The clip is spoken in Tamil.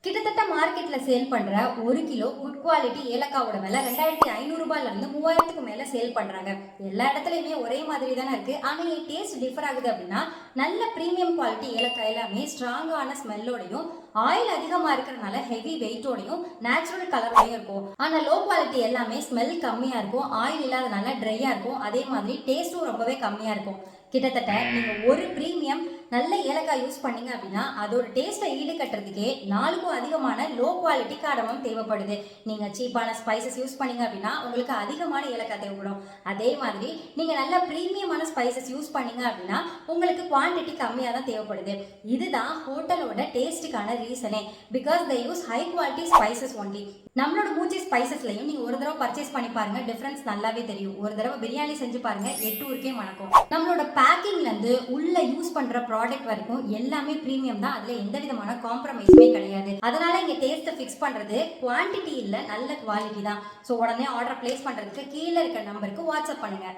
கிட்டத்தட்ட மார்க்கெட்ல சேல் பண்ற 1 கிலோ குட் குவாலிட்டி ஏலக்காவோட விலை 2500 ரூபாயில இருந்து 3000க்கு மேல சேல் பண்றாங்க. எல்லா இடத்துலயுமே ஒரே மாதிரி தானே இருக்கு. ஆனா ஏன் டேஸ்ட் டிஃபர் ஆகுது அப்படின்னா, நல்ல பிரீமியம் குவாலிட்டி ஏலக்காய் எல்லாமே ஸ்ட்ராங்கான ஸ்மெல்லோடையும் ஆயில் அதிகமா இருக்கிறதுனால ஹெவி வெயிட்டோடையும் நேச்சுரல் கலரோடையும் இருக்கும். ஆனா லோ குவாலிட்டி எல்லாமே ஸ்மெல் கம்மியா இருக்கும், ஆயில் இல்லாதனால ட்ரையா இருக்கும், அதே மாதிரி டேஸ்டும் ரொம்பவே கம்மியா இருக்கும். கிட்டத்தட்ட நீங்க ஒரு பிரீமியம் நல்ல ஏலக்காய் யூஸ் பண்ணீங்க அப்படின்னா அதோட டேஸ்ட்டை ஈடுகட்டுறதுக்கே 4க்கும் அதிகமான லோ குவாலிட்டி காடமம் தேவைப்படுது. நீங்க சீப்பான ஸ்பைசஸ் யூஸ் பண்ணீங்க அப்படின்னா உங்களுக்கு அதிகமான ஏலக்காய் தேவைப்படும். அதே மாதிரி நீங்க நல்ல பிரீமியமான ஸ்பைசஸ் யூஸ் பண்ணீங்க அப்படின்னா உங்களுக்கு குவான்டிட்டி கம்மியாக தான் தேவைப்படுது. இதுதான் ஹோட்டலோட டேஸ்ட்டுக்கான ரீசனே. Because they use high quality spices only. நம்மளோட மூச்சி ஸ்பைசஸ்லையும் நீங்க ஒரு தடவை பர்ச்சேஸ் பண்ணி பாருங்க, டிஃபரன்ஸ் நல்லாவே தெரியும். ஒரு தடவை பிரியாணி செஞ்சு பாருங்க, 8 ஊருக்கே மணக்கும். நம்மளோட பேக்கிங்ல இருந்து உள்ள யூஸ் பண்ற ப்ராடக்ட் வரைக்கும் எல்லாமே பிரீமியம் தான். அதுல எந்த விதமான காம்ப்ரமைஸுமே கிடையாது. அதனால இங்க டேஸ்ட்டை ஃபிக்ஸ் பண்றது குவான்டிட்டி இல்ல, நல்ல குவாலிட்டி தான். ஸோ உடனே ஆர்டர் பிளேஸ் பண்றதுக்கு கீழே இருக்க நம்பருக்கு வாட்ஸ்அப் பண்ணுங்க.